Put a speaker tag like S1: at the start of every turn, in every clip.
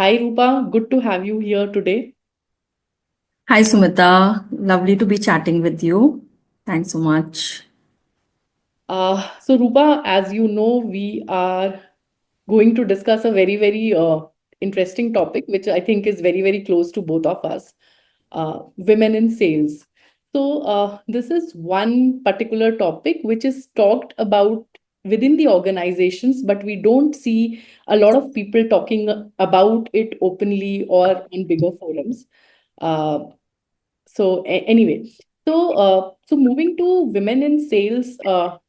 S1: Hi, Roopa. Good to have you here today.
S2: Hi, Sumita. Lovely to be chatting with you. Thanks so much.
S1: Roopa, as you know, we are going to discuss a very interesting topic, which I think is very close to both of us, women in sales. This is one particular topic which is talked about within the organizations, but we don't see a lot of people talking about it openly or in bigger forums. Uh, anyway, so moving to women in sales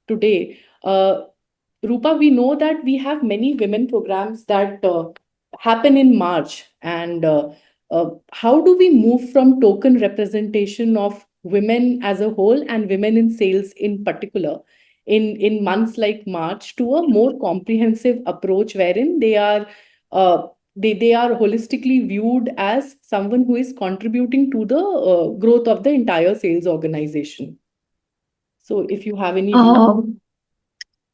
S1: today, Rupa, we know that we have many women programs that happen in March, and how do we move from token representation of women as a whole and women in sales in particular in months like March to a more comprehensive approach wherein uh, they are holistically viewed as someone who is contributing to the growth of the entire sales organization. So if you have any view.
S2: Um,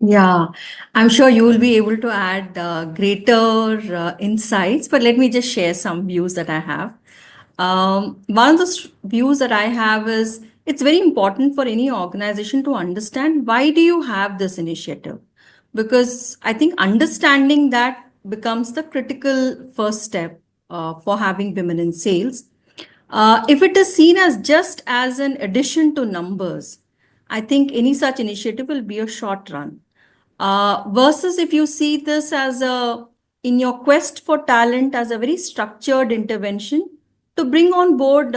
S2: yeah, I'm sure you will be able to add greater insights, but let me just share some views that I have. One of the views that I have is it's very important for any organization to understand why do you have this initiative? Because I think understanding that becomes the critical first step for having women in sales. If it is seen as just as an addition to numbers, I think any such initiative will be a short run. Versus if you see this as in your quest for talent as a very structured intervention to bring on board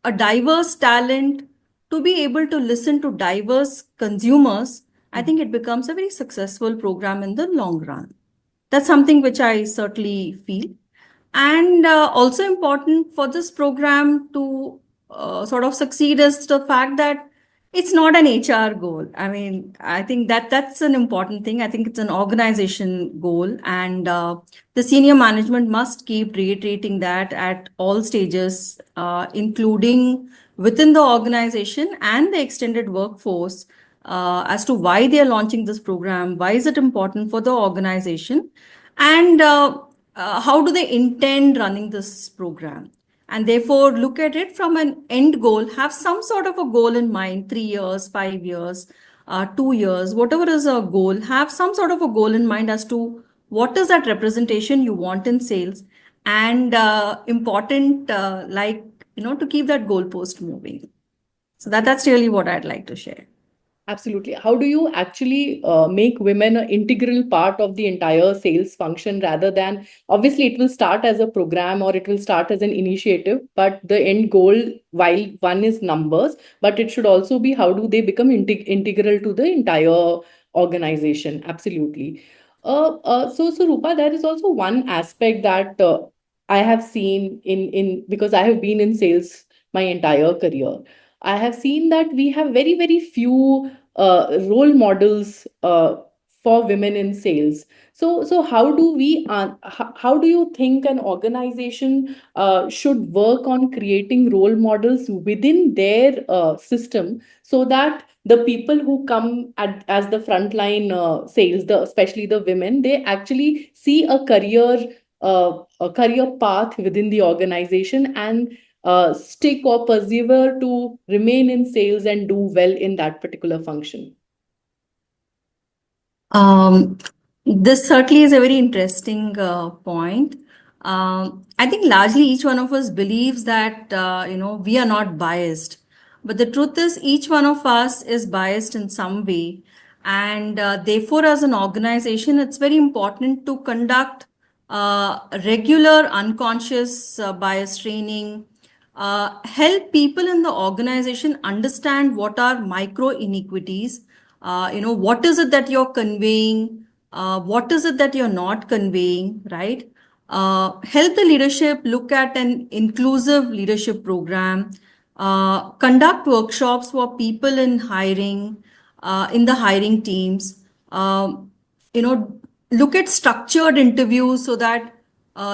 S2: a diverse talent, to be able to listen to diverse consumers, I think it becomes a very successful program in the long run. That's something which I certainly feel. And also important for this program to sort of succeed is the fact that it's not an HR goal. I mean, I think that that's an important thing. I think it's an organization goal, and the senior management must keep reiterating that at all stages, including within the organization and the extended workforce, as to why they are launching this program, why is it important for the organization, and how do they intend running this program, and therefore look at it from an end goal, have some sort of a goal in mind, 3 years, 5 years, 2 years, whatever is a goal, have some sort of a goal in mind as to what is that representation you want in sales, and important like to keep that goalpost moving. So that's really what I'd like to share.
S1: Absolutely. How do you actually make women an integral part of the entire sales function rather than obviously it will start as a program or it will start as an initiative, but the end goal, while one is numbers, but it should also be how do they become integral to the entire organization? Absolutely. So Rupa, there is also one aspect that I have seen in because I have been in sales my entire career. I have seen that we have very few role models for women in sales. So how do we how do you think an organization should work on creating role models within their system so that the people who come as the frontline sales, especially the women, they actually see a career path within the organization and stick or persevere to remain in sales and do well in that particular function.
S2: Um, this certainly is a very interesting point. I think largely each one of us believes that we are not biased, but the truth is each one of us is biased in some way, and therefore, as an organization, it's very important to conduct regular unconscious bias training, help people in the organization understand what are micro inequities, what is it that you're conveying, what is it that you're not conveying, right? Help the leadership look at an inclusive leadership program, conduct workshops for people in hiring, in the hiring teams, you know, look at structured interviews so that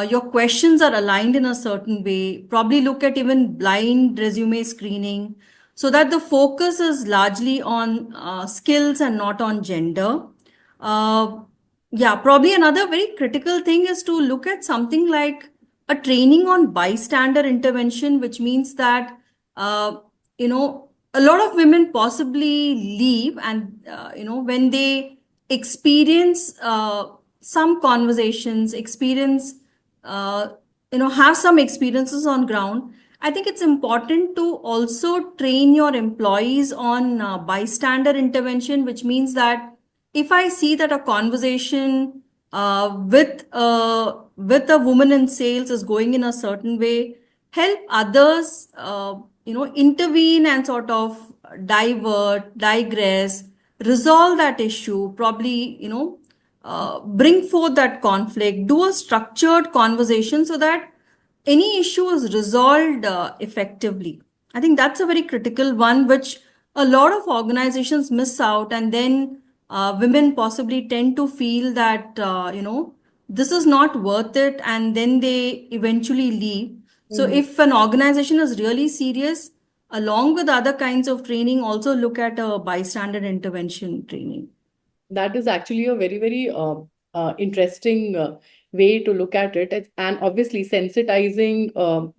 S2: your questions are aligned in a certain way. Probably look at even blind resume screening so that the focus is largely on skills and not on gender. Uh, Yeah, probably another very critical thing is to look at something like a training on bystander intervention, which means that, uh, a lot of women possibly leave, and, when they experience some conversations, uh, have some experiences on ground. I think it's important to also train your employees on bystander intervention, which means that if I see that a conversation with a woman in sales is going in a certain way, help others, intervene and sort of divert, digress, resolve that issue. Probably, bring forth that conflict, do a structured conversation so that any issue is resolved effectively. I think that's a very critical one, which a lot of organizations miss out, and then women possibly tend to feel that this is not worth it, and then they eventually leave. So,
S1: Mhm.
S2: if an organization is really serious, along with other kinds of training, also look at a bystander intervention training.
S1: That is actually a very, very interesting way to look at it. And obviously, sensitizing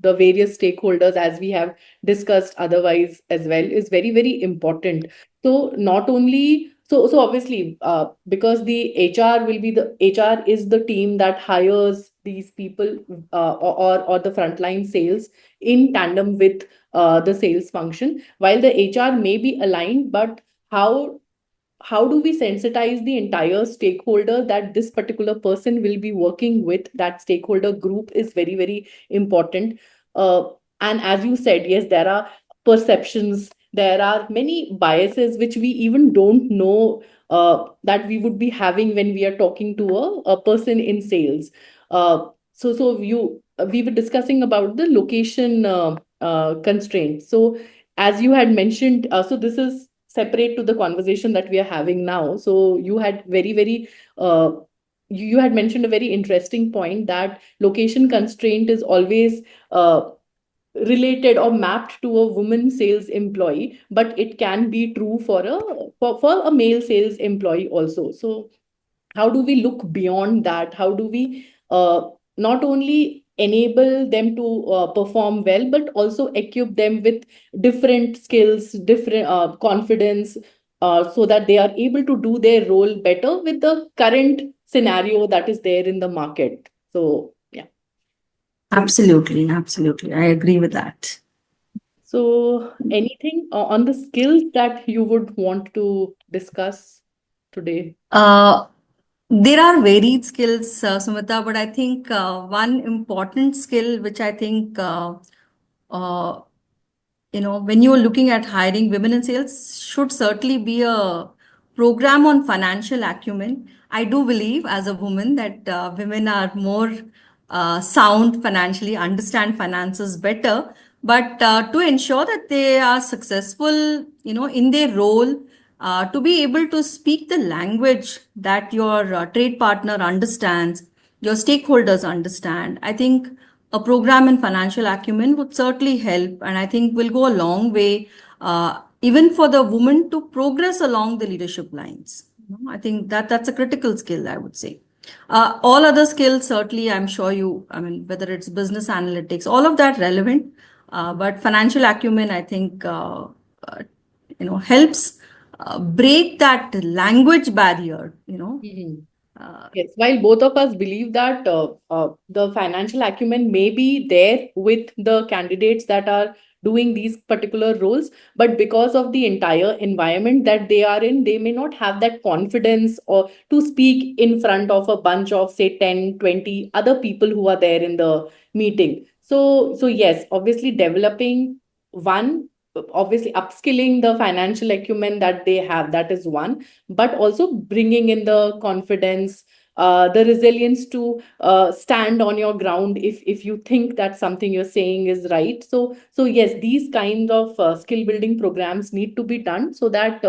S1: the various stakeholders, as we have discussed otherwise as well, is very, very important. So, not only so obviously, because the HR will be the HR is the team that hires these people or the frontline sales in tandem with the sales function. While the HR may be aligned, but how do we sensitize the entire stakeholder that this particular person will be working with? That stakeholder group is very, very important. uh, and as you said, yes, there are perceptions, there are many biases which we even don't know that we would be having when we are talking to a person in sales. We were discussing about the location constraint. So as you had mentioned, so this is separate to the conversation that we are having now. So you had very, very you had mentioned a very interesting point that location constraint is always related or mapped to a woman sales employee, but it can be true for for a male sales employee also. So how do we look beyond that? How do we not only enable them to perform well, but also equip them with different skills, different confidence, so that they are able to do their role better with the current scenario that is there in the market? So yeah.
S2: Absolutely, absolutely. I agree with that.
S1: So anything on the skills that you would want to discuss today?
S2: Uh, there are varied skills, Sumita, but I think one important skill which I think uh, when you're looking at hiring women in sales, should certainly be a program on financial acumen. I do believe, as a woman, that women are more sound financially, understand finances better. But to ensure that they are successful, in their role, to be able to speak the language that your trade partner understands, your stakeholders understand, I think a program in financial acumen would certainly help, and I think will go a long way, even for the woman to progress along the leadership lines. I think that that's a critical skill, I would say. All other skills, certainly, I'm sure I mean, whether it's business analytics, all of that relevant, but financial acumen, I think, uh, helps break that language barrier.
S1: Mhm.
S2: Uh,
S1: Yes, while both of us believe that the financial acumen may be there with the candidates that are doing these particular roles, but because of the entire environment that they are in, they may not have that confidence or to speak in front of a bunch of, say, 10, 20 other people who are there in the meeting. So yes, obviously developing one, obviously upskilling the financial acumen that they have, that is one, but also bringing in the confidence, the resilience to stand on your ground if you think that something you're saying is right. So yes, these kinds of skill building programs need to be done so that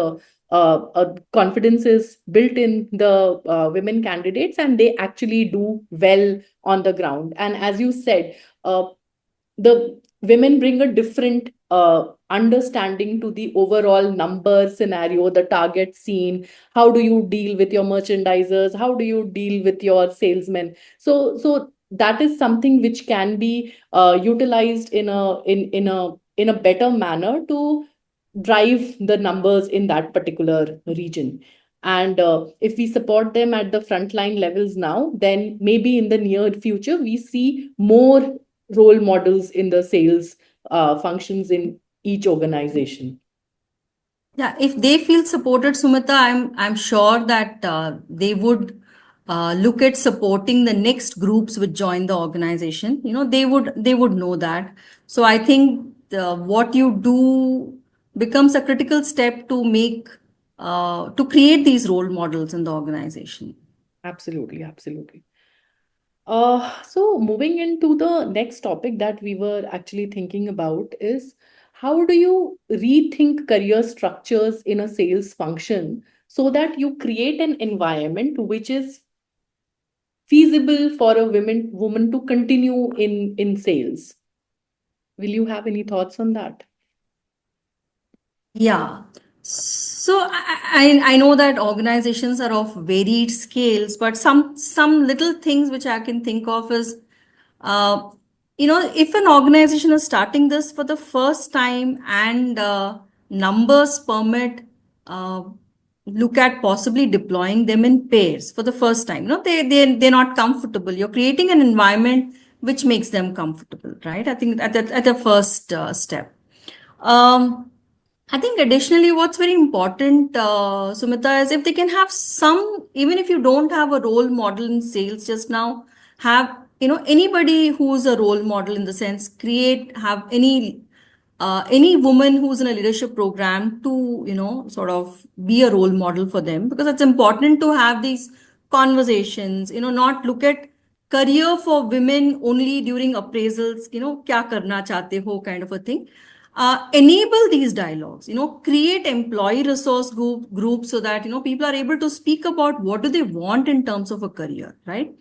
S1: confidence is built in the women candidates and they actually do well on the ground. And as you said, uh, the women bring a different understanding to the overall number scenario, the target scene. How do you deal with your merchandisers? How do you deal with your salesmen? So that is something which can be utilized in a better manner to drive the numbers in that particular region. And if we support them at the frontline levels now, then maybe in the near future we see more role models in the sales functions in each organization.
S2: Yeah, if they feel supported, Sumita, I'm sure that they would look at supporting the next groups which join the organization. You know, they would know that. So I think what you do becomes a critical step to make to create these role models in the organization.
S1: Absolutely, absolutely. So moving into the next topic that we were actually thinking about is, how do you rethink career structures in a sales function so that you create an environment which is feasible for a woman to continue in sales? Will you have any thoughts on that?
S2: Yeah. So I know that organizations are of varied scales, but some little things which I can think of is, uh, if an organization is starting this for the first time and numbers permit, uh, look at possibly deploying them in pairs for the first time. They're not comfortable. You're creating an environment which makes them comfortable, right? I think at the first step. Um, I think additionally, what's very important, Sumita, is if they can have some, even if you don't have a role model in sales just now, have, anybody who's a role model in the sense, have any woman who's in a leadership program to, sort of be a role model for them, because it's important to have these conversations, not look at career for women only during appraisals, kya karna chahte ho kind of a thing. Enable these dialogues, create employee resource groups so that, people are able to speak about what do they want in terms of a career, right?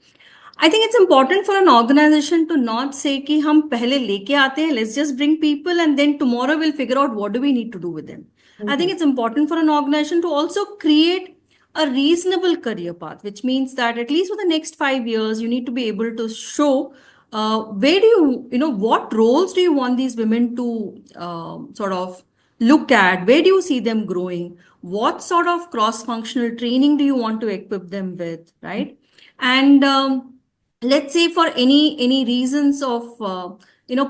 S2: I think it's important for an organization to not say कि हम पहले लेके आते हैं, let's just bring people and then tomorrow we'll figure out what do we need to do with them. I think
S1: Mhm.
S2: it's important for an organization to also create a reasonable career path, which means that at least for the next 5 years, you need to be able to show where do what roles do you want these women to sort of look at? Where do you see them growing? What sort of cross-functional training do you want to equip them with, right? And let's say for any reasons of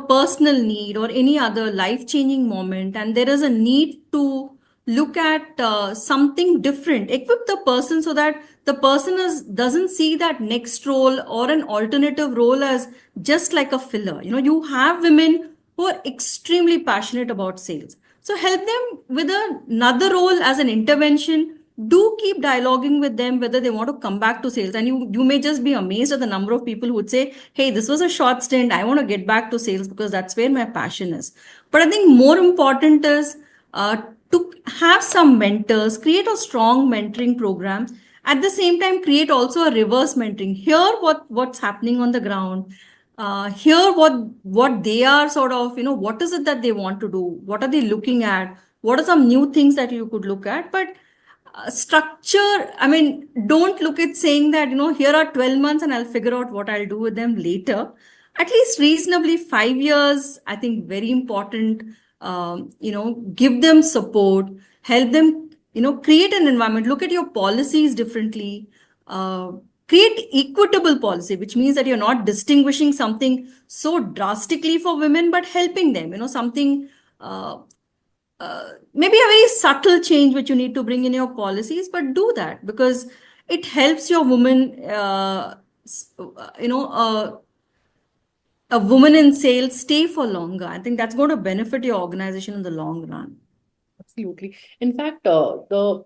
S2: personal need or any other life changing moment, and there is a need to look at something different, equip the person so that the person doesn't see that next role or an alternative role as just like a filler. You have women who are extremely passionate about sales, so help them with another role as an intervention. Do keep dialoguing with them whether they want to come back to sales, and you may just be amazed at the number of people who would say, hey, this was a short stint, I want to get back to sales because that's where my passion is. But I think more important is uh, to have some mentors, create a strong mentoring program, at the same time create also a reverse mentoring, hear what's happening on the ground, hear what they are sort of, what is it that they want to do, what are they looking at, what are some new things that you could look at. But structure, I mean, don't look at saying that, here are 12 months and I'll figure out what I'll do with them later. At least reasonably 5 years, I think very important. Give them support, help them, create an environment, look at your policies differently, uh, create equitable policy, which means that you're not distinguishing something so drastically for women, but helping them, something maybe a very subtle change which you need to bring in your policies, but do that because it helps your woman, a woman in sales stay for longer. I think that's going to benefit your organization in the long run.
S1: Absolutely. In fact, the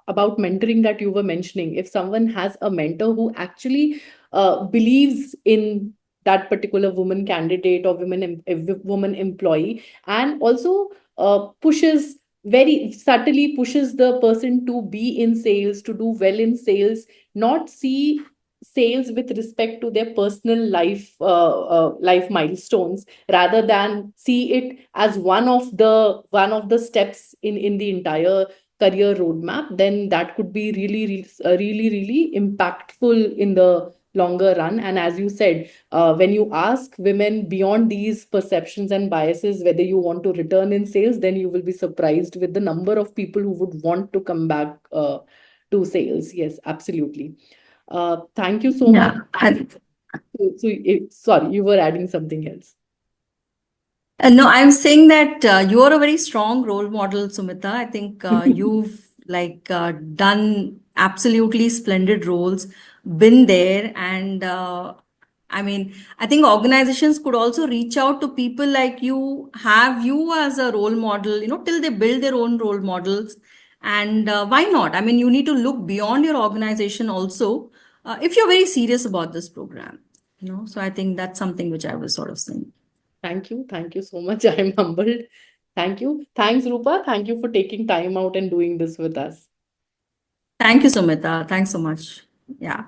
S1: about mentoring that you were mentioning, if someone has a mentor who actually believes in that particular woman candidate or woman employee, and also pushes very subtly pushes the person to be in sales, to do well in sales, not see sales with respect to their personal life milestones, rather than see it as one of the steps in the entire career roadmap, then that could be really impactful in the longer run. And as you said, when you ask women beyond these perceptions and biases whether you want to return in sales, then you will be surprised with the number of people who would want to come back to sales. Yes, absolutely. Thank you so much.
S2: Yeah.
S1: Sorry, you were adding something else.
S2: No, I'm saying that you are a very strong role model, Sumita. I think you've done absolutely splendid roles, been there, and I mean, I think organizations could also reach out to people like you, have you as a role model, till they build their own role models. And why not? I mean, you need to look beyond your organization also, if you're very serious about this program. So I think that's something which I was sort of saying.
S1: Thank you. Thank you so much. I'm humbled. Thank you. Thanks, Rupa. Thank you for taking time out and doing this with us.
S2: Thank you, Sumita. Thanks so much. Yeah.